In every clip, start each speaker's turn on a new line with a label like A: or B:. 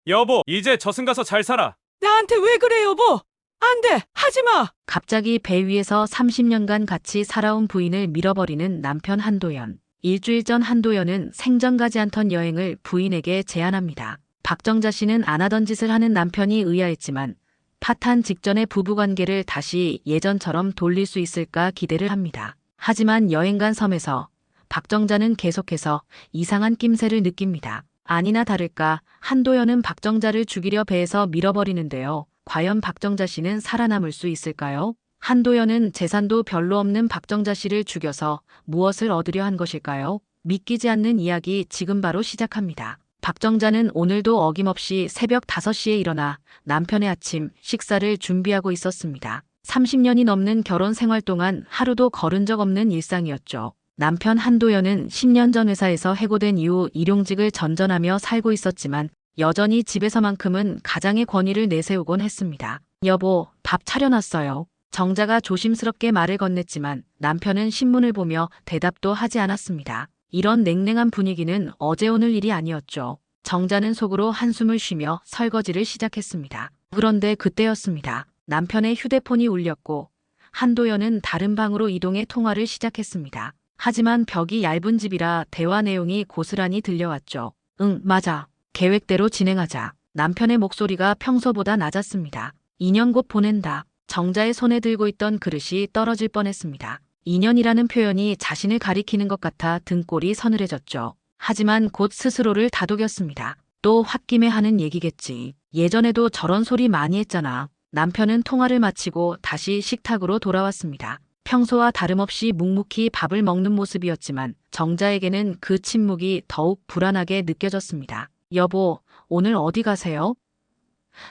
A: 여보, 이제 저승 가서 잘 살아.
B: 나한테 왜 그래, 여보? 안 돼, 하지 마.
C: 갑자기 배 위에서 30년간 같이 살아온 부인을 밀어버리는 남편 한도연. 일주일 전 한도연은 생전 가지 않던 여행을 부인에게 제안합니다. 박정자 씨는 안 하던 짓을 하는 남편이 의아했지만 파탄 직전의 부부관계를 다시 예전처럼 돌릴 수 있을까 기대를 합니다. 하지만 여행 간 섬에서 박정자는 계속해서 이상한 낌새를 느낍니다. 아니나 다를까 한도연은 박정자를 죽이려 배에서 밀어버리는데요. 과연 박정자 씨는 살아남을 수 있을까요? 한도연은 재산도 별로 없는 박정자 씨를 죽여서 무엇을 얻으려 한 것일까요? 믿기지 않는 이야기 지금 바로 시작합니다. 박정자는 오늘도 어김없이 새벽 5시에 일어나 남편의 아침 식사를 준비하고 있었습니다. 30년이 넘는 결혼 생활 동안 하루도 거른 적 없는 일상이었죠. 남편 한도연은 10년 전 회사에서 해고된 이후 일용직을 전전하며 살고 있었지만 여전히 집에서만큼은 가장의 권위를 내세우곤 했습니다. 여보, 밥 차려놨어요. 정자가 조심스럽게 말을 건넸지만 남편은 신문을 보며 대답도 하지 않았습니다. 이런 냉랭한 분위기는 어제 오늘 일이 아니었죠. 정자는 속으로 한숨을 쉬며 설거지를 시작했습니다. 그런데 그때였습니다. 남편의 휴대폰이 울렸고 한도연은 다른 방으로 이동해 통화를 시작했습니다. 하지만 벽이 얇은 집이라 대화 내용이 고스란히 들려왔죠. 응, 맞아. 계획대로 진행하자. 남편의 목소리가 평소보다 낮았습니다. 2년 곧 보낸다. 정자의 손에 들고 있던 그릇이 떨어질 뻔했습니다. 2년이라는 표현이 자신을 가리키는 것 같아 등골이 서늘해졌죠. 하지만 곧 스스로를 다독였습니다. 또 홧김에 하는 얘기겠지. 예전에도 저런 소리 많이 했잖아. 남편은 통화를 마치고 다시 식탁으로 돌아왔습니다. 평소와 다름없이 묵묵히 밥을 먹는 모습이었지만 정자에게는 그 침묵이 더욱 불안하게 느껴졌습니다. 여보, 오늘 어디 가세요?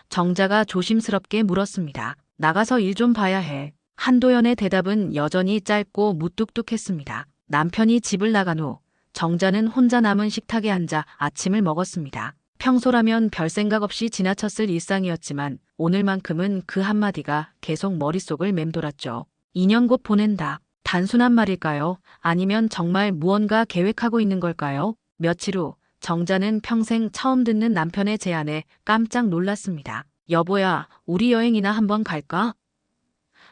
C: 정자가 조심스럽게 물었습니다. 나가서 일 좀 봐야 해. 한도연의 대답은 여전히 짧고 무뚝뚝했습니다. 남편이 집을 나간 후 정자는 혼자 남은 식탁에 앉아 아침을 먹었습니다. 평소라면 별 생각 없이 지나쳤을 일상이었지만 오늘만큼은 그 한마디가 계속 머릿속을 맴돌았죠. 2년 곧 보낸다. 단순한 말일까요? 아니면 정말 무언가 계획하고 있는 걸까요? 며칠 후 정자는 평생 처음 듣는 남편의 제안에 깜짝 놀랐습니다. 여보야, 우리 여행이나 한번 갈까?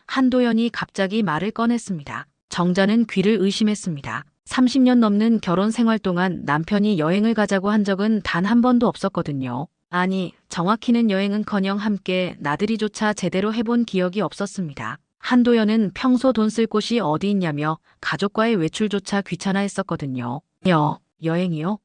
C: 한도연이 갑자기 말을 꺼냈습니다. 정자는 귀를 의심했습니다. 30년 넘는 결혼 생활 동안 남편이 여행을 가자고 한 적은 단 한 번도 없었거든요. 아니, 정확히는 여행은커녕 함께 나들이조차 제대로 해본 기억이 없었습니다. 한도연은 평소 돈 쓸 곳이 어디 있냐며 가족과의 외출조차 귀찮아 했었거든요. 여행이요?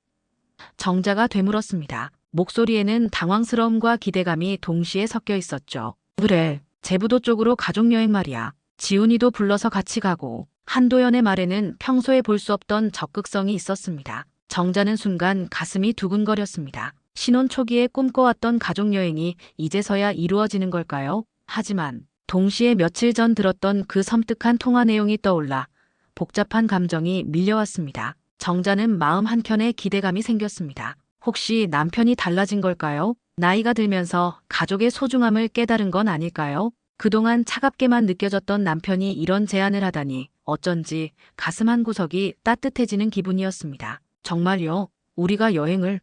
C: 정자가 되물었습니다. 목소리에는 당황스러움과 기대감이 동시에 섞여 있었죠. 그래, 제부도 쪽으로 가족여행 말이야. 지훈이도 불러서 같이 가고. 한도연의 말에는 평소에 볼 수 없던 적극성이 있었습니다. 정자는 순간 가슴이 두근거렸습니다. 신혼 초기에 꿈꿔왔던 가족여행이 이제서야 이루어지는 걸까요? 하지만 동시에 며칠 전 들었던 그 섬뜩한 통화 내용이 떠올라 복잡한 감정이 밀려왔습니다. 정자는 마음 한켠에 기대감이 생겼습니다. 혹시 남편이 달라진 걸까요? 나이가 들면서 가족의 소중함을 깨달은 건 아닐까요? 그동안 차갑게만 느껴졌던 남편이 이런 제안을 하다니 어쩐지 가슴 한구석이 따뜻해지는 기분이었습니다. 정말요? 우리가 여행을?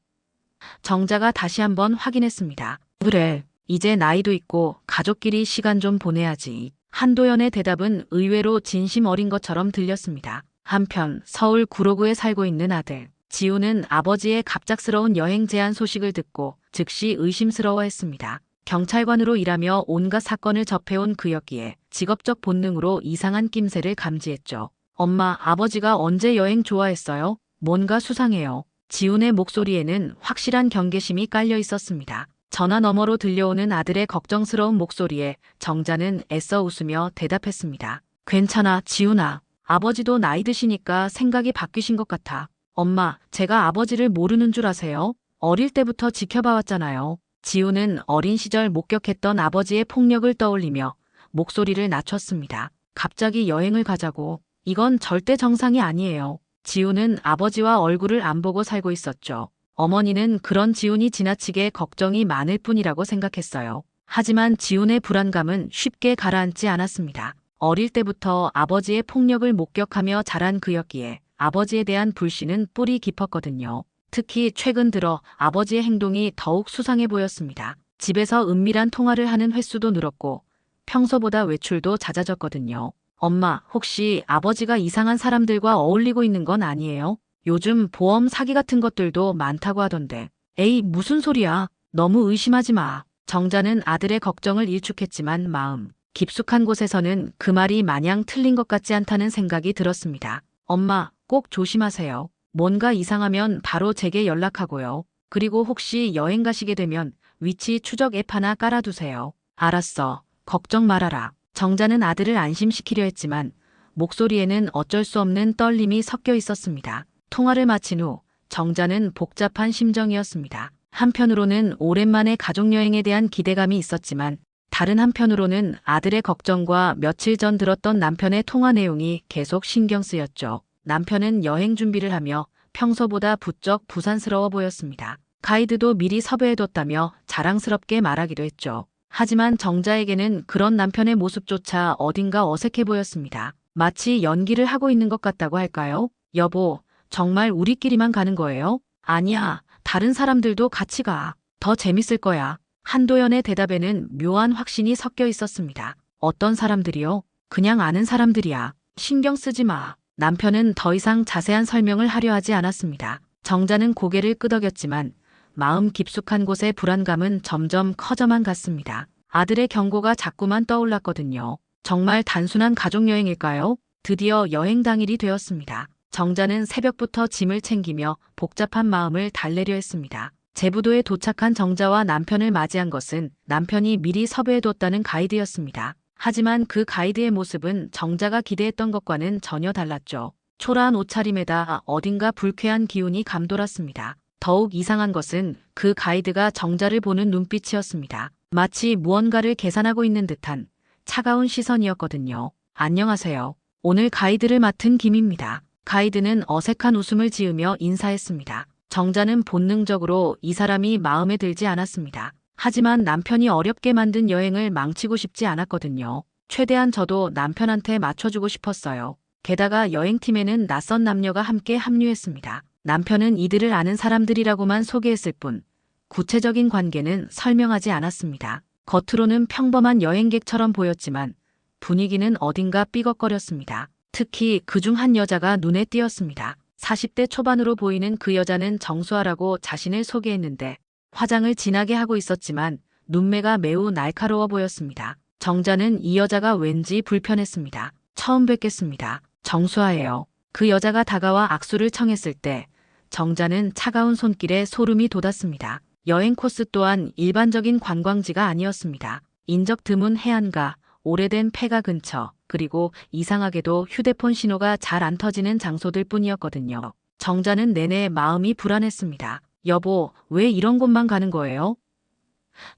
C: 정자가 다시 한번 확인했습니다. 그래, 이제 나이도 있고 가족끼리 시간 좀 보내야지. 한도연의 대답은 의외로 진심 어린 것처럼 들렸습니다. 한편 서울 구로구에 살고 있는 아들 지우는 아버지의 갑작스러운 여행 제안 소식을 듣고 즉시 의심스러워했습니다. 경찰관으로 일하며 온갖 사건을 접해온 그였기에 직업적 본능으로 이상한 낌새를 감지했죠. 엄마, 아버지가 언제 여행 좋아했어요? 뭔가 수상해요. 지훈의 목소리에는 확실한 경계심이 깔려 있었습니다. 전화 너머로 들려오는 아들의 걱정스러운 목소리에 정자는 애써 웃으며 대답했습니다. 괜찮아, 지훈아. 아버지도 나이 드시니까 생각이 바뀌신 것 같아. 엄마, 제가 아버지를 모르는 줄 아세요? 어릴 때부터 지켜봐왔잖아요. 지우는 어린 시절 목격했던 아버지의 폭력을 떠올리며 목소리를 낮췄습니다. 갑자기 여행을 가자고. 이건 절대 정상이 아니에요. 지우는 아버지와 얼굴을 안 보고 살고 있었죠. 어머니는 그런 지훈이 지나치게 걱정이 많을 뿐이라고 생각했어요. 하지만 지훈의 불안감은 쉽게 가라앉지 않았습니다. 어릴 때부터 아버지의 폭력을 목격하며 자란 그였기에 아버지에 대한 불신은 뿌리 깊었거든요. 특히 최근 들어 아버지의 행동이 더욱 수상해 보였습니다. 집에서 은밀한 통화를 하는 횟수도 늘었고 평소보다 외출도 잦아졌거든요. 엄마, 혹시 아버지가 이상한 사람들과 어울리고 있는 건 아니에요? 요즘 보험 사기 같은 것들도 많다고 하던데. 에이, 무슨 소리야. 너무 의심하지 마. 정자는 아들의 걱정을 일축했지만 마음 깊숙한 곳에서는 그 말이 마냥 틀린 것 같지 않다는 생각이 들었습니다. 엄마, 꼭 조심하세요. 뭔가 이상하면 바로 제게 연락하고요. 그리고 혹시 여행 가시게 되면 위치 추적 앱 하나 깔아두세요. 알았어. 걱정 말아라. 정자는 아들을 안심시키려 했지만 목소리에는 어쩔 수 없는 떨림이 섞여 있었습니다. 통화를 마친 후 정자는 복잡한 심정이었습니다. 한편으로는 오랜만에 가족여행에 대한 기대감이 있었지만 다른 한편으로는 아들의 걱정과 며칠 전 들었던 남편의 통화 내용이 계속 신경 쓰였죠. 남편은 여행 준비를 하며 평소보다 부쩍 부산스러워 보였습니다. 가이드도 미리 섭외해뒀다며 자랑스럽게 말하기도 했죠. 하지만 정자에게는 그런 남편의 모습조차 어딘가 어색해 보였습니다. 마치 연기를 하고 있는 것 같다고 할까요? 여보, 정말 우리끼리만 가는 거예요? 아니야, 다른 사람들도 같이 가. 더 재밌을 거야. 한도연의 대답에는 묘한 확신이 섞여 있었습니다. 어떤 사람들이요? 그냥 아는 사람들이야. 신경 쓰지 마. 남편은 더 이상 자세한 설명을 하려 하지 않았습니다. 정자는 고개를 끄덕였지만 마음 깊숙한 곳의 불안감은 점점 커져만 갔습니다. 아들의 경고가 자꾸만 떠올랐거든요. 정말 단순한 가족여행일까요? 드디어 여행 당일이 되었습니다. 정자는 새벽부터 짐을 챙기며 복잡한 마음을 달래려 했습니다. 제부도에 도착한 정자와 남편을 맞이한 것은 남편이 미리 섭외해뒀다는 가이드였습니다. 하지만 그 가이드의 모습은 정자가 기대했던 것과는 전혀 달랐죠. 초라한 옷차림에다 어딘가 불쾌한 기운이 감돌았습니다. 더욱 이상한 것은 그 가이드가 정자를 보는 눈빛이었습니다. 마치 무언가를 계산하고 있는 듯한 차가운 시선이었거든요. 안녕하세요. 오늘 가이드를 맡은 김입니다. 가이드는 어색한 웃음을 지으며 인사했습니다. 정자는 본능적으로 이 사람이 마음에 들지 않았습니다. 하지만 남편이 어렵게 만든 여행을 망치고 싶지 않았거든요. 최대한 저도 남편한테 맞춰주고 싶었어요. 게다가 여행팀에는 낯선 남녀가 함께 합류했습니다. 남편은 이들을 아는 사람들이라고만 소개했을 뿐 구체적인 관계는 설명하지 않았습니다. 겉으로는 평범한 여행객처럼 보였지만 분위기는 어딘가 삐걱거렸습니다. 특히 그중 한 여자가 눈에 띄었습니다. 40대 초반으로 보이는 그 여자는 정수아라고 자신을 소개했는데 화장을 진하게 하고 있었지만 눈매가 매우 날카로워 보였습니다. 정자는 이 여자가 왠지 불편했습니다. 처음 뵙겠습니다. 정수아예요. 그 여자가 다가와 악수를 청했을 때 정자는 차가운 손길에 소름이 돋았습니다. 여행 코스 또한 일반적인 관광지가 아니었습니다. 인적 드문 해안가, 오래된 폐가 근처, 그리고 이상하게도 휴대폰 신호가 잘 안 터지는 장소들 뿐이었거든요. 정자는 내내 마음이 불안했습니다. 여보, 왜 이런 곳만 가는 거예요?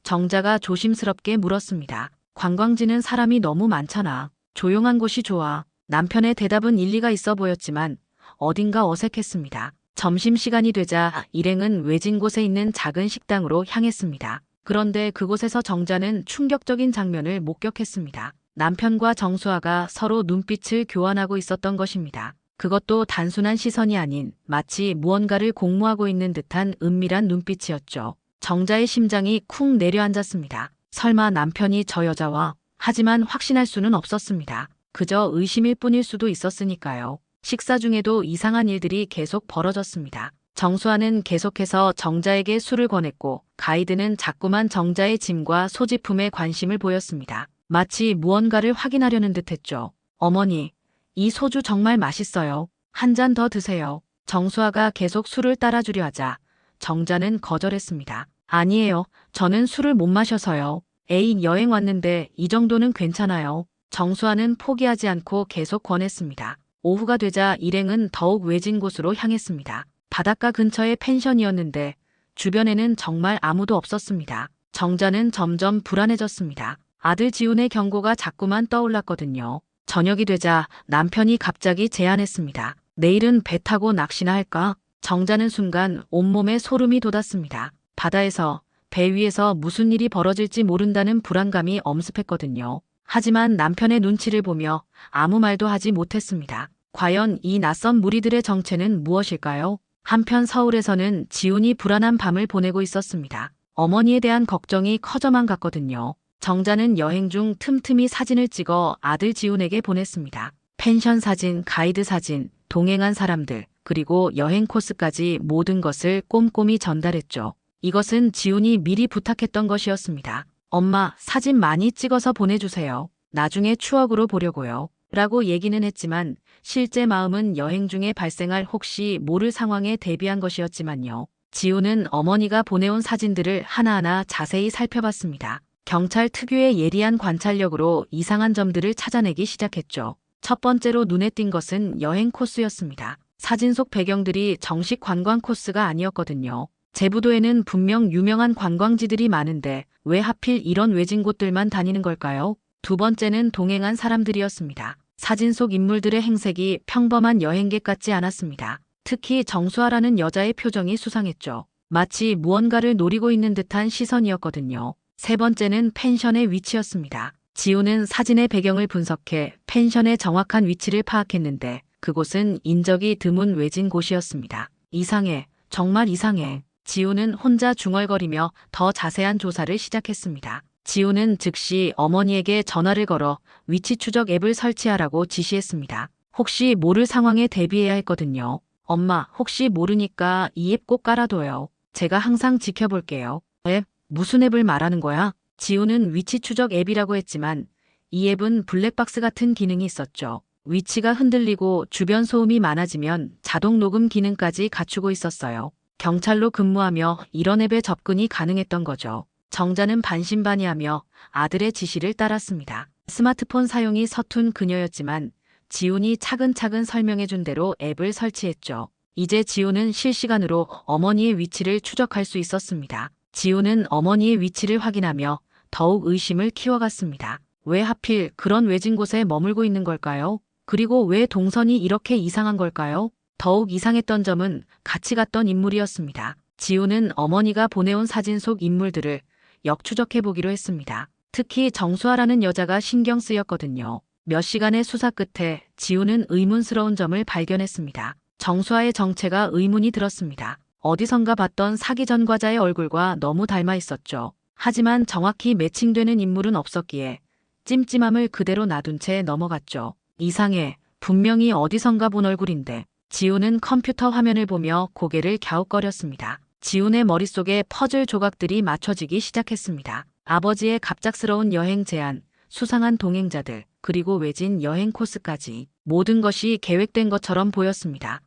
C: 정자가 조심스럽게 물었습니다. 관광지는 사람이 너무 많잖아. 조용한 곳이 좋아. 남편의 대답은 일리가 있어 보였지만 어딘가 어색했습니다. 점심시간이 되자 일행은 외진 곳에 있는 작은 식당으로 향했습니다. 그런데 그곳에서 정자는 충격적인 장면을 목격했습니다. 남편과 정수아가 서로 눈빛을 교환하고 있었던 것입니다. 그것도 단순한 시선이 아닌 마치 무언가를 공모하고 있는 듯한 은밀한 눈빛이었죠. 정자의 심장이 쿵 내려앉았습니다. 설마 남편이 저 여자와? 하지만 확신할 수는 없었습니다. 그저 의심일 뿐일 수도 있었으니까요. 식사 중에도 이상한 일들이 계속 벌어졌습니다. 정수아는 계속해서 정자에게 술을 권했고 가이드는 자꾸만 정자의 짐과 소지품에 관심을 보였습니다. 마치 무언가를 확인하려는 듯했죠. 어머니, 이 소주 정말 맛있어요. 한 잔 더 드세요. 정수아가 계속 술을 따라주려 하자 정자는 거절했습니다. 아니에요. 저는 술을 못 마셔서요. 애인 여행 왔는데 이 정도는 괜찮아요. 정수아는 포기하지 않고 계속 권했습니다. 오후가 되자 일행은 더욱 외진 곳으로 향했습니다. 바닷가 근처의 펜션이었는데 주변에는 정말 아무도 없었습니다. 정자는 점점 불안해졌습니다. 아들 지훈의 경고가 자꾸만 떠올랐거든요. 저녁이 되자 남편이 갑자기 제안했습니다. 내일은 배 타고 낚시나 할까? 정자는 순간 온몸에 소름이 돋았습니다. 바다에서, 배 위에서 무슨 일이 벌어질지 모른다는 불안감이 엄습했거든요. 하지만 남편의 눈치를 보며 아무 말도 하지 못했습니다. 과연 이 낯선 무리들의 정체는 무엇일까요? 한편 서울에서는 지훈이 불안한 밤을 보내고 있었습니다. 어머니에 대한 걱정이 커져만 갔거든요. 정자는 여행 중 틈틈이 사진을 찍어 아들 지훈에게 보냈습니다. 펜션 사진, 가이드 사진, 동행한 사람들, 그리고 여행 코스까지 모든 것을 꼼꼼히 전달했죠. 이것은 지훈이 미리 부탁했던 것이었습니다. 엄마, 사진 많이 찍어서 보내주세요. 나중에 추억으로 보려고요. 라고 얘기는 했지만 실제 마음은 여행 중에 발생할 혹시 모를 상황에 대비한 것이었지만요. 지훈은 어머니가 보내온 사진들을 하나하나 자세히 살펴봤습니다. 경찰 특유의 예리한 관찰력으로 이상한 점들을 찾아내기 시작했죠. 첫 번째로 눈에 띈 것은 여행 코스였습니다. 사진 속 배경들이 정식 관광 코스가 아니었거든요. 제부도에는 분명 유명한 관광지들이 많은데 왜 하필 이런 외진 곳들만 다니는 걸까요? 두 번째는 동행한 사람들이었습니다. 사진 속 인물들의 행색이 평범한 여행객 같지 않았습니다. 특히 정수아라는 여자의 표정이 수상했죠. 마치 무언가를 노리고 있는 듯한 시선이었거든요. 세 번째는 펜션의 위치였습니다. 지훈은 사진의 배경을 분석해 펜션의 정확한 위치를 파악했는데 그곳은 인적이 드문 외진 곳이었습니다. 이상해, 정말 이상해. 지훈은 혼자 중얼거리며 더 자세한 조사를 시작했습니다. 지훈은 즉시 어머니에게 전화를 걸어 위치 추적 앱을 설치하라고 지시했습니다. 혹시 모를 상황에 대비해야 했거든요. 엄마, 혹시 모르니까 이 앱 꼭 깔아둬요. 제가 항상 지켜볼게요. 앱? 무슨 앱을 말하는 거야? 지훈은 위치 추적 앱이라고 했지만 이 앱은 블랙박스 같은 기능이 있었죠. 위치가 흔들리고 주변 소음이 많아지면 자동 녹음 기능까지 갖추고 있었어요. 경찰로 근무하며 이런 앱에 접근이 가능했던 거죠. 정자는 반신반의하며 아들의 지시를 따랐습니다. 스마트폰 사용이 서툰 그녀였지만 지훈이 차근차근 설명해준 대로 앱을 설치했죠. 이제 지훈은 실시간으로 어머니의 위치를 추적할 수 있었습니다. 지훈은 어머니의 위치를 확인하며 더욱 의심을 키워갔습니다. 왜 하필 그런 외진 곳에 머물고 있는 걸까요? 그리고 왜 동선이 이렇게 이상한 걸까요? 더욱 이상했던 점은 같이 갔던 인물이었습니다. 지훈은 어머니가 보내온 사진 속 인물들을 역추적해보기로 했습니다. 특히 정수아라는 여자가 신경 쓰였거든요. 몇 시간의 수사 끝에 지훈은 의문스러운 점을 발견했습니다. 정수아의 정체가 의문이 들었습니다. 어디선가 봤던 사기 전과자의 얼굴과 너무 닮아 있었죠. 하지만 정확히 매칭되는 인물은 없었기에 찜찜함을 그대로 놔둔 채 넘어갔죠. 이상해. 분명히 어디선가 본 얼굴인데. 지훈은 컴퓨터 화면을 보며 고개를 갸웃거렸습니다. 지훈의 머릿속에 퍼즐 조각들이 맞춰지기 시작했습니다. 아버지의 갑작스러운 여행 제안, 수상한 동행자들, 그리고 외진 여행 코스까지 모든 것이 계획된 것처럼 보였습니다.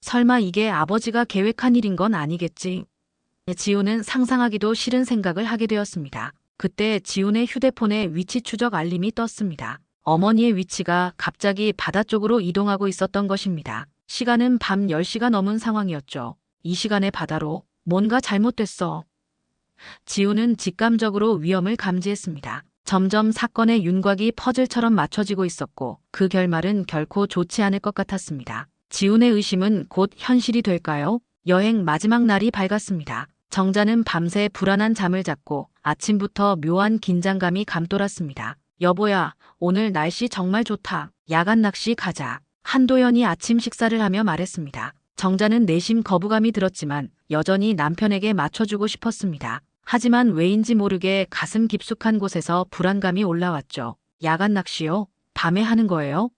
C: 설마 이게 아버지가 계획한 일인 건 아니겠지? 지훈은 상상하기도 싫은 생각을 하게 되었습니다. 그때 지훈의 휴대폰에 위치 추적 알림이 떴습니다. 어머니의 위치가 갑자기 바다 쪽으로 이동하고 있었던 것입니다. 시간은 밤 10시가 넘은 상황이었죠. 이 시간에 바다로 뭔가 잘못됐어. 지훈은 직감적으로 위험을 감지했습니다. 점점 사건의 윤곽이 퍼즐처럼 맞춰지고 있었고 그 결말은 결코 좋지 않을 것 같았습니다. 지훈의 의심은 곧 현실이 될까요? 여행 마지막 날이 밝았습니다. 정자는 밤새 불안한 잠을 잤고 아침부터 묘한 긴장감이 감돌았습니다. 여보야, 오늘 날씨 정말 좋다. 야간 낚시 가자. 한도연이 아침 식사를 하며 말했습니다. 정자는 내심 거부감이 들었지만 여전히 남편에게 맞춰주고 싶었습니다. 하지만 왜인지 모르게 가슴 깊숙한 곳에서 불안감이 올라왔죠. 야간 낚시요? 밤에 하는 거예요?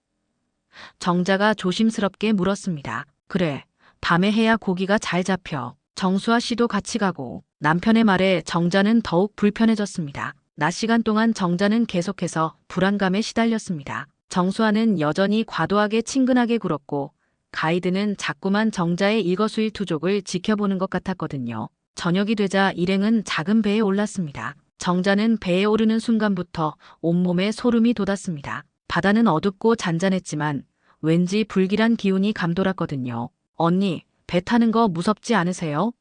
C: 정자가 조심스럽게 물었습니다. 그래, 밤에 해야 고기가 잘 잡혀. 정수아 씨도 같이 가고. 남편의 말에 정자는 더욱 불편해졌습니다. 낮 시간 동안 정자는 계속해서 불안감에 시달렸습니다. 정수아는 여전히 과도하게 친근하게 굴었고 가이드는 자꾸만 정자의 일거수일투족을 지켜보는 것 같았거든요. 저녁이 되자 일행은 작은 배에 올랐습니다. 정자는 배에 오르는 순간부터 온몸에 소름이 돋았습니다. 바다는 어둡고 잔잔했지만 왠지 불길한 기운이 감돌았거든요. 언니, 배 타는 거 무섭지 않으세요?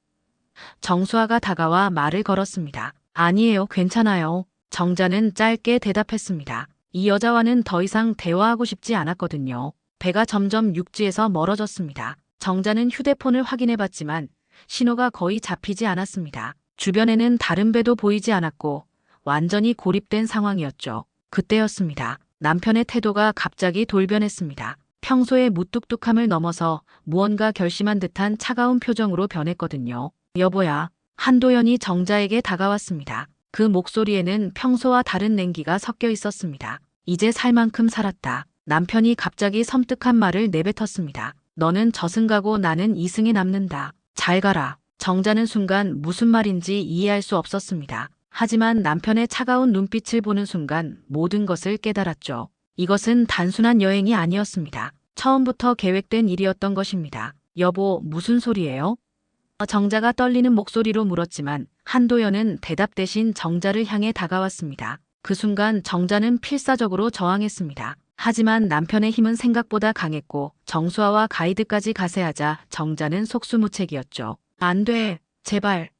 C: 정수아가 다가와 말을 걸었습니다. 아니에요, 괜찮아요. 정자는 짧게 대답했습니다. 이 여자와는 더 이상 대화하고 싶지 않았거든요. 배가 점점 육지에서 멀어졌습니다. 정자는 휴대폰을 확인해봤지만 신호가 거의 잡히지 않았습니다. 주변에는 다른 배도 보이지 않았고 완전히 고립된 상황이었죠. 그때였습니다. 남편의 태도가 갑자기 돌변했습니다. 평소의 무뚝뚝함을 넘어서 무언가 결심한 듯한 차가운 표정으로 변했거든요. 여보야. 한도연이 정자에게 다가왔습니다. 그 목소리에는 평소와 다른 냉기가 섞여 있었습니다. 이제 살 만큼 살았다. 남편이 갑자기 섬뜩한 말을 내뱉었습니다. 너는 저승가고 나는 이승에 남는다. 잘 가라. 정자는 순간 무슨 말인지 이해할 수 없었습니다. 하지만 남편의 차가운 눈빛을 보는 순간 모든 것을 깨달았죠. 이것은 단순한 여행이 아니었습니다. 처음부터 계획된 일이었던 것입니다. 여보, 무슨 소리예요? 정자가 떨리는 목소리로 물었지만 한도연은 대답 대신 정자를 향해 다가왔습니다. 그 순간 정자는 필사적으로 저항했습니다. 하지만 남편의 힘은 생각보다 강했고 정수아와 가이드까지 가세하자 정자는 속수무책이었죠. 안 돼, 제발.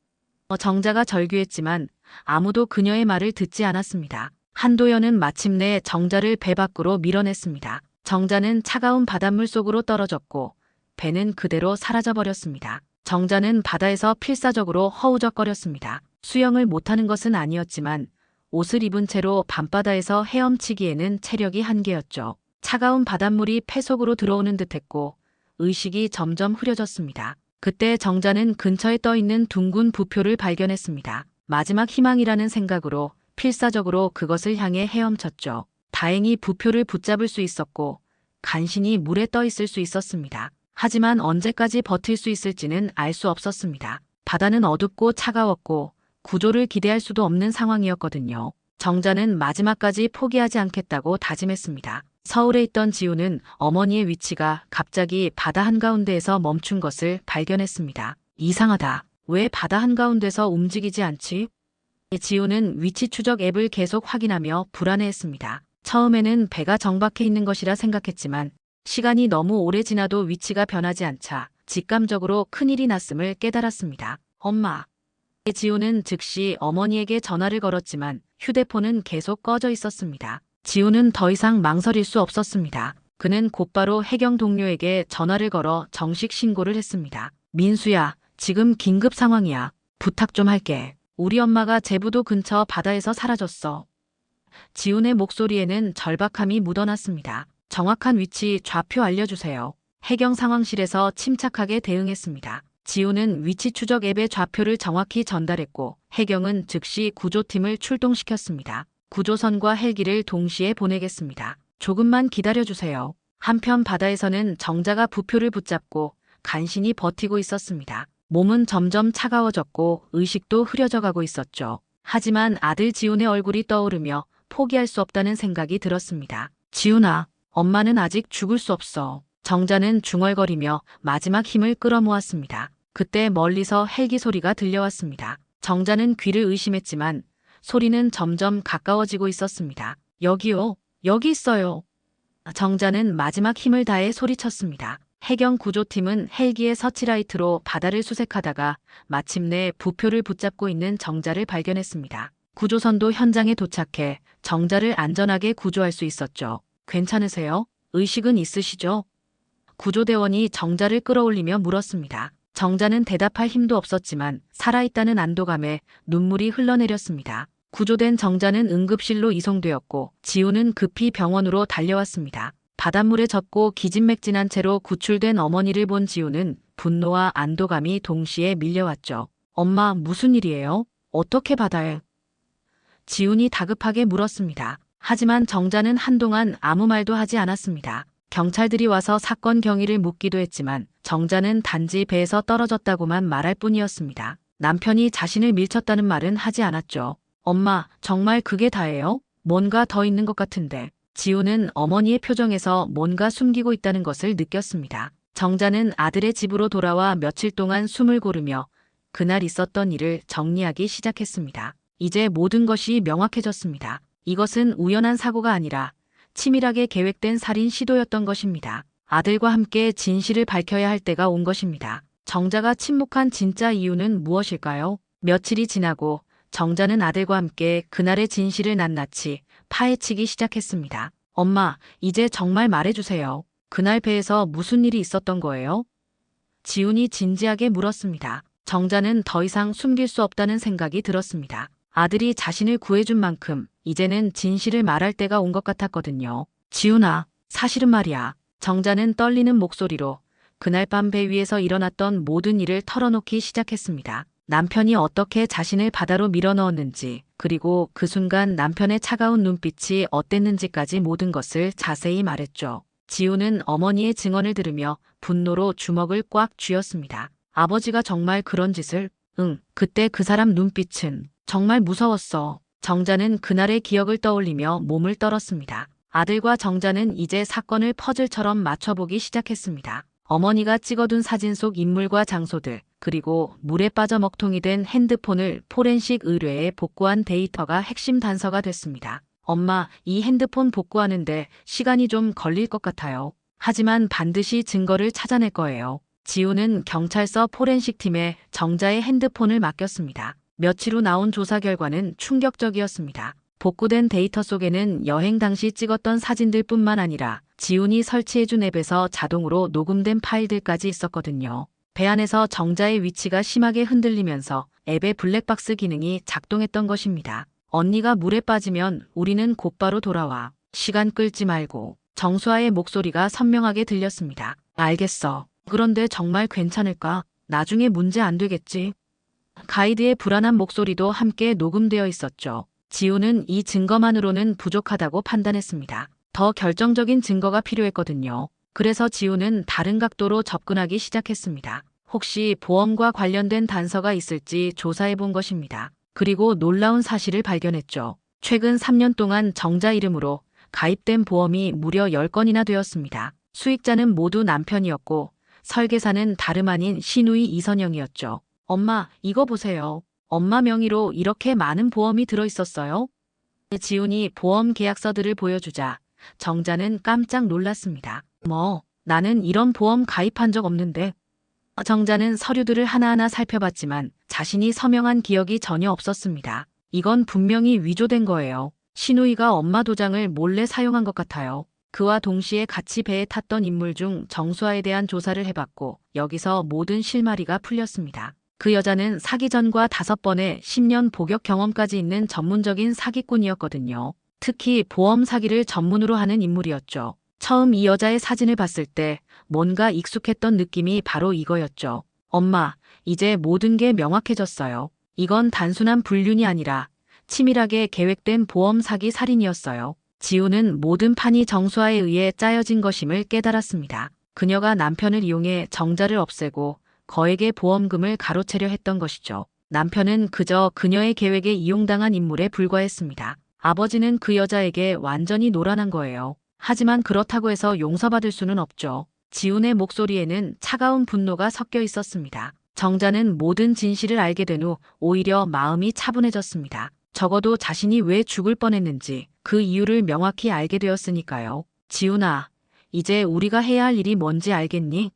C: 정자가 절규했지만 아무도 그녀의 말을 듣지 않았습니다. 한도연은 마침내 정자를 배 밖으로 밀어냈습니다. 정자는 차가운 바닷물 속으로 떨어졌고 배는 그대로 사라져버렸습니다. 정자는 바다에서 필사적으로 허우적거렸습니다. 수영을 못하는 것은 아니었지만 옷을 입은 채로 밤바다에서 헤엄치기에는 체력이 한계였죠. 차가운 바닷물이 폐 속으로 들어오는 듯했고 의식이 점점 흐려졌습니다. 그때 정자는 근처에 떠있는 둥근 부표를 발견했습니다. 마지막 희망이라는 생각으로 필사적으로 그것을 향해 헤엄쳤죠. 다행히 부표를 붙잡을 수 있었고 간신히 물에 떠 있을 수 있었습니다. 하지만 언제까지 버틸 수 있을지는 알 수 없었습니다. 바다는 어둡고 차가웠고 구조를 기대할 수도 없는 상황이었거든요. 정자는 마지막까지 포기하지 않겠다고 다짐했습니다. 서울에 있던 지우는 어머니의 위치가 갑자기 바다 한가운데에서 멈춘 것을 발견했습니다. 이상하다. 왜 바다 한가운데서 움직이지 않지? 지우는 위치 추적 앱을 계속 확인하며 불안해했습니다. 처음에는 배가 정박해 있는 것이라 생각했지만 시간이 너무 오래 지나도 위치가 변하지 않자 직감적으로 큰일이 났음을 깨달았습니다. 엄마. 지우는 즉시 어머니에게 전화를 걸었지만 휴대폰은 계속 꺼져 있었습니다. 지우는 더 이상 망설일 수 없었습니다. 그는 곧바로 해경 동료에게 전화를 걸어 정식 신고를 했습니다. 민수야, 지금 긴급 상황이야. 부탁 좀 할게. 우리 엄마가 제부도 근처 바다에서 사라졌어. 지훈의 목소리에는 절박함이 묻어났습니다. 정확한 위치 좌표 알려주세요. 해경 상황실에서 침착하게 대응했습니다. 지훈은 위치 추적 앱의 좌표를 정확히 전달했고 해경은 즉시 구조팀을 출동시켰습니다. 구조선과 헬기를 동시에 보내겠습니다. 조금만 기다려주세요. 한편 바다에서는 정자가 부표를 붙잡고 간신히 버티고 있었습니다. 몸은 점점 차가워졌고 의식도 흐려져 가고 있었죠. 하지만 아들 지훈의 얼굴이 떠오르며 포기할 수 없다는 생각이 들었습니다. 지훈아, 엄마는 아직 죽을 수 없어. 정자는 중얼거리며 마지막 힘을 끌어모았습니다. 그때 멀리서 헬기 소리가 들려왔습니다. 정자는 귀를 의심했지만 소리는 점점 가까워지고 있었습니다. 여기요, 여기 있어요. 정자는 마지막 힘을 다해 소리쳤습니다. 해경 구조팀은 헬기의 서치라이트로 바다를 수색하다가 마침내 부표를 붙잡고 있는 정자를 발견했습니다. 구조선도 현장에 도착해 정자를 안전하게 구조할 수 있었죠. 괜찮으세요? 의식은 있으시죠? 구조대원이 정자를 끌어올리며 물었습니다. 정자는 대답할 힘도 없었지만 살아있다는 안도감에 눈물이 흘러내렸습니다. 구조된 정자는 응급실로 이송되었고 지우는 급히 병원으로 달려왔습니다. 바닷물에 젖고 기진맥진한 채로 구출된 어머니를 본 지우는 분노와 안도감이 동시에 밀려왔죠. 엄마, 무슨 일이에요? 어떻게 바다에? 지훈이 다급하게 물었습니다. 하지만 정자는 한동안 아무 말도 하지 않았습니다. 경찰들이 와서 사건 경위를 묻기도 했지만 정자는 단지 배에서 떨어졌다고만 말할 뿐이었습니다. 남편이 자신을 밀쳤다는 말은 하지 않았죠. 엄마, 정말 그게 다예요? 뭔가 더 있는 것 같은데. 지우는 어머니의 표정에서 뭔가 숨기고 있다는 것을 느꼈습니다. 정자는 아들의 집으로 돌아와 며칠 동안 숨을 고르며 그날 있었던 일을 정리하기 시작했습니다. 이제 모든 것이 명확해졌습니다. 이것은 우연한 사고가 아니라 치밀하게 계획된 살인 시도였던 것입니다. 아들과 함께 진실을 밝혀야 할 때가 온 것입니다. 정자가 침묵한 진짜 이유는 무엇일까요? 며칠이 지나고 정자는 아들과 함께 그날의 진실을 낱낱이 파헤치기 시작했습니다. 엄마, 이제 정말 말해주세요. 그날 배에서 무슨 일이 있었던 거예요? 지훈이 진지하게 물었습니다. 정자는 더 이상 숨길 수 없다는 생각이 들었습니다. 아들이 자신을 구해준 만큼 이제는 진실을 말할 때가 온 것 같았거든요. 지훈아, 사실은 말이야. 정자는 떨리는 목소리로 그날 밤 배 위에서 일어났던 모든 일을 털어놓기 시작했습니다. 남편이 어떻게 자신을 바다로 밀어넣었는지, 그리고 그 순간 남편의 차가운 눈빛이 어땠는지까지 모든 것을 자세히 말했죠. 지우는 어머니의 증언을 들으며 분노로 주먹을 꽉 쥐었습니다. 아버지가 정말 그런 짓을? 응, 그때 그 사람 눈빛은 정말 무서웠어. 정자는 그날의 기억을 떠올리며 몸을 떨었습니다. 아들과 정자는 이제 사건을 퍼즐처럼 맞춰보기 시작했습니다. 어머니가 찍어둔 사진 속 인물과 장소들, 그리고 물에 빠져 먹통이 된 핸드폰을 포렌식 의뢰에 복구한 데이터가 핵심 단서가 됐습니다. 엄마, 이 핸드폰 복구하는데 시간이 좀 걸릴 것 같아요. 하지만 반드시 증거를 찾아낼 거예요. 지우는 경찰서 포렌식 팀에 정자의 핸드폰을 맡겼습니다. 며칠 후 나온 조사 결과는 충격적이었습니다. 복구된 데이터 속에는 여행 당시 찍었던 사진들 뿐만 아니라 지훈이 설치해준 앱에서 자동으로 녹음된 파일들까지 있었거든요. 배 안에서 정자의 위치가 심하게 흔들리면서 앱의 블랙박스 기능이 작동했던 것입니다. 언니가 물에 빠지면 우리는 곧바로 돌아와. 시간 끌지 말고. 정수아의 목소리가 선명하게 들렸습니다. 알겠어. 그런데 정말 괜찮을까? 나중에 문제 안 되겠지? 가이드의 불안한 목소리도 함께 녹음되어 있었죠. 지우는 이 증거만으로는 부족하다고 판단했습니다. 더 결정적인 증거가 필요했거든요. 그래서 지우는 다른 각도로 접근하기 시작했습니다. 혹시 보험과 관련된 단서가 있을지 조사해 본 것입니다. 그리고 놀라운 사실을 발견했죠. 최근 3년 동안 정자 이름으로 가입된 보험이 무려 10건이나 되었습니다. 수익자는 모두 남편이었고 설계사는 다름 아닌 신우이 이선영이었죠. 엄마, 이거 보세요. 엄마 명의로 이렇게 많은 보험이 들어있었어요? 지훈이 보험 계약서들을 보여주자 정자는 깜짝 놀랐습니다. 나는 이런 보험 가입한 적 없는데. 정자는 서류들을 하나하나 살펴봤지만 자신이 서명한 기억이 전혀 없었습니다. 이건 분명히 위조된 거예요. 신우이가 엄마 도장을 몰래 사용한 것 같아요. 그와 동시에 같이 배에 탔던 인물 중 정수아에 대한 조사를 해봤고 여기서 모든 실마리가 풀렸습니다. 그 여자는 사기 전과 5번의 10년 복역 경험까지 있는 전문적인 사기꾼이었거든요. 특히 보험 사기를 전문으로 하는 인물이었죠. 처음 이 여자의 사진을 봤을 때 뭔가 익숙했던 느낌이 바로 이거였죠. 엄마, 이제 모든 게 명확해졌어요. 이건 단순한 불륜이 아니라 치밀하게 계획된 보험 사기 살인이었어요. 지우는 모든 판이 정수아에 의해 짜여진 것임을 깨달았습니다. 그녀가 남편을 이용해 정자를 없애고 거액의 보험금을 가로채려 했던 것이죠. 남편은 그저 그녀의 계획에 이용당한 인물에 불과했습니다. 아버지는 그 여자에게 완전히 노란한 거예요. 하지만 그렇다고 해서 용서받을 수는 없죠. 지훈의 목소리에는 차가운 분노가 섞여 있었습니다. 정자는 모든 진실을 알게 된 후 오히려 마음이 차분해졌습니다. 적어도 자신이 왜 죽을 뻔했는지 그 이유를 명확히 알게 되었으니까요. 지훈아, 이제 우리가 해야 할 일이 뭔지 알겠니?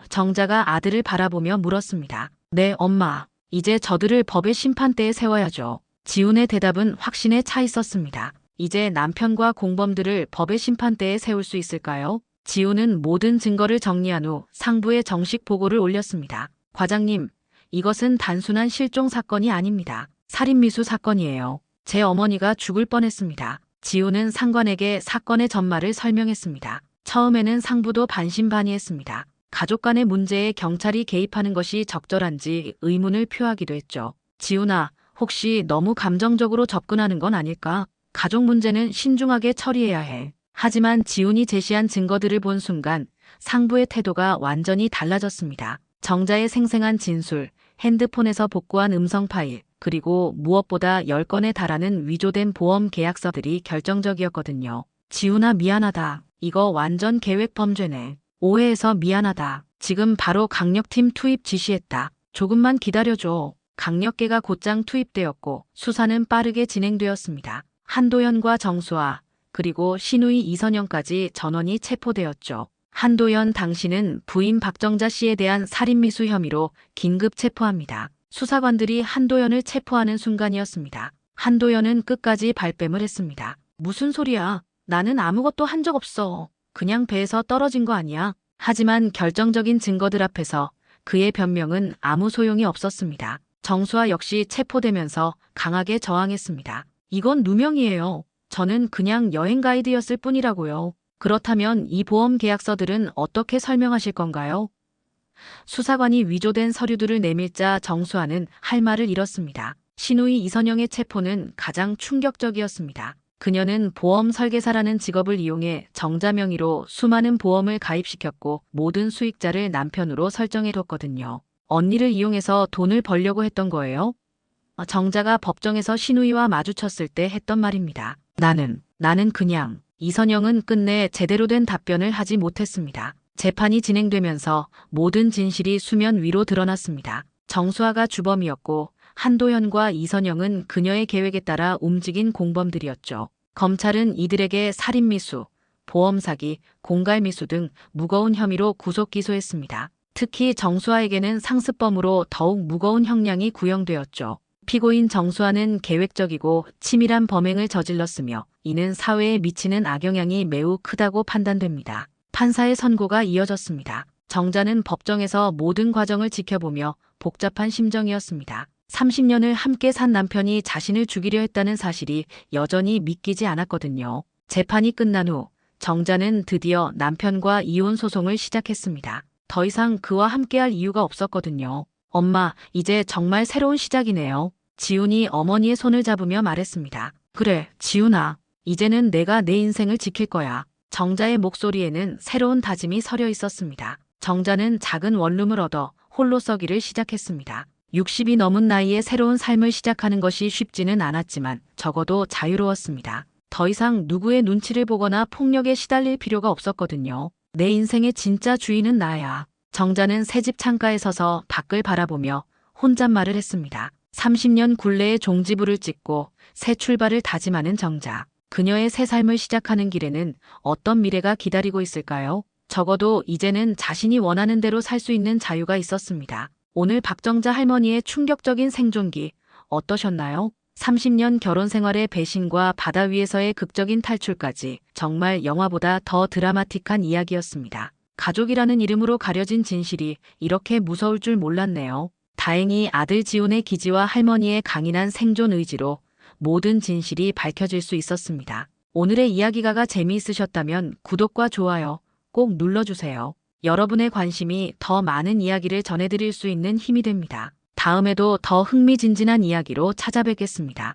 C: 정자가 아들을 바라보며 물었습니다. 네, 엄마. 이제 저들을 법의 심판대에 세워야죠. 지훈의 대답은 확신에 차 있었습니다. 이제 남편과 공범들을 법의 심판대에 세울 수 있을까요? 지훈은 모든 증거를 정리한 후 상부에 정식 보고를 올렸습니다. 과장님, 이것은 단순한 실종 사건이 아닙니다. 살인미수 사건이에요. 제 어머니가 죽을 뻔했습니다. 지훈은 상관에게 사건의 전말을 설명했습니다. 처음에는 상부도 반신반의했습니다. 가족 간의 문제에 경찰이 개입하는 것이 적절한지 의문을 표하기도 했죠. 지훈아, 혹시 너무 감정적으로 접근하는 건 아닐까? 가족 문제는 신중하게 처리해야 해. 하지만 지훈이 제시한 증거들을 본 순간 상부의 태도가 완전히 달라졌습니다. 정자의 생생한 진술, 핸드폰에서 복구한 음성 파일, 그리고 무엇보다 10건에 달하는 위조된 보험 계약서들이 결정적이었거든요. 지훈아, 미안하다. 이거 완전 계획 범죄네. 오해해서 미안하다. 지금 바로 강력팀 투입 지시했다. 조금만 기다려줘. 강력계가 곧장 투입되었고 수사는 빠르게 진행되었습니다. 한도연과 정수아, 그리고 신우이 이선영까지 전원이 체포되었죠. 한도연 당신은 부인 박정자 씨에 대한 살인미수 혐의로 긴급 체포합니다. 수사관들이 한도연을 체포하는 순간이었습니다. 한도연은 끝까지 발뺌을 했습니다. 무슨 소리야? 나는 아무것도 한 적 없어. 그냥 배에서 떨어진 거 아니야. 하지만 결정적인 증거들 앞에서 그의 변명은 아무 소용이 없었습니다. 정수아 역시 체포되면서 강하게 저항했습니다. 이건 누명이에요. 저는 그냥 여행 가이드였을 뿐이라고요. 그렇다면 이 보험 계약서들은 어떻게 설명하실 건가요? 수사관이 위조된 서류들을 내밀자 정수아는 할 말을 잃었습니다. 신우이 이선영의 체포는 가장 충격적이었습니다. 그녀는 보험 설계사라는 직업을 이용해 정자 명의로 수많은 보험을 가입시켰고 모든 수익자를 남편으로 설정해뒀거든요. 언니를 이용해서 돈을 벌려고 했던 거예요? 정자가 법정에서 신우이와 마주쳤을 때 했던 말입니다. 나는 그냥. 이선영은 끝내 제대로 된 답변을 하지 못했습니다. 재판이 진행되면서 모든 진실이 수면 위로 드러났습니다. 정수아가 주범이었고 한도현과 이선영은 그녀의 계획에 따라 움직인 공범들이었죠. 검찰은 이들에게 살인미수, 보험사기, 공갈미수 등 무거운 혐의로 구속 기소했습니다. 특히 정수아에게는 상습범으로 더욱 무거운 형량이 구형되었죠. 피고인 정수아는 계획적이고 치밀한 범행을 저질렀으며 이는 사회에 미치는 악영향이 매우 크다고 판단됩니다. 판사의 선고가 이어졌습니다. 정자는 법정에서 모든 과정을 지켜보며 복잡한 심정이었습니다. 30년을 함께 산 남편이 자신을 죽이려 했다는 사실이 여전히 믿기지 않았거든요. 재판이 끝난 후 정자는 드디어 남편과 이혼 소송을 시작했습니다. 더 이상 그와 함께할 이유가 없었거든요. 엄마, 이제 정말 새로운 시작이네요. 지훈이 어머니의 손을 잡으며 말했습니다. 그래, 지훈아. 이제는 내가 내 인생을 지킬 거야. 정자의 목소리에는 새로운 다짐이 서려 있었습니다. 정자는 작은 원룸을 얻어 홀로 서기를 시작했습니다. 60이 넘은 나이에 새로운 삶을 시작하는 것이 쉽지는 않았지만 적어도 자유로웠습니다. 더 이상 누구의 눈치를 보거나 폭력에 시달릴 필요가 없었거든요. 내 인생의 진짜 주인은 나야. 정자는 새집 창가에 서서 밖을 바라보며 혼잣말을 했습니다. 30년 굴레의 종지부를 찍고 새 출발을 다짐하는 정자. 그녀의 새 삶을 시작하는 길에는 어떤 미래가 기다리고 있을까요? 적어도 이제는 자신이 원하는 대로 살 수 있는 자유가 있었습니다. 오늘 박정자 할머니의 충격적인 생존기 어떠셨나요? 30년 결혼 생활의 배신과 바다 위에서의 극적인 탈출까지 정말 영화보다 더 드라마틱한 이야기였습니다. 가족이라는 이름으로 가려진 진실이 이렇게 무서울 줄 몰랐네요. 다행히 아들 지훈의 기지와 할머니의 강인한 생존 의지로 모든 진실이 밝혀질 수 있었습니다. 오늘의 이야기가 재미있으셨다면 구독과 좋아요 꼭 눌러주세요. 여러분의 관심이 더 많은 이야기를 전해드릴 수 있는 힘이 됩니다. 다음에도 더 흥미진진한 이야기로 찾아뵙겠습니다.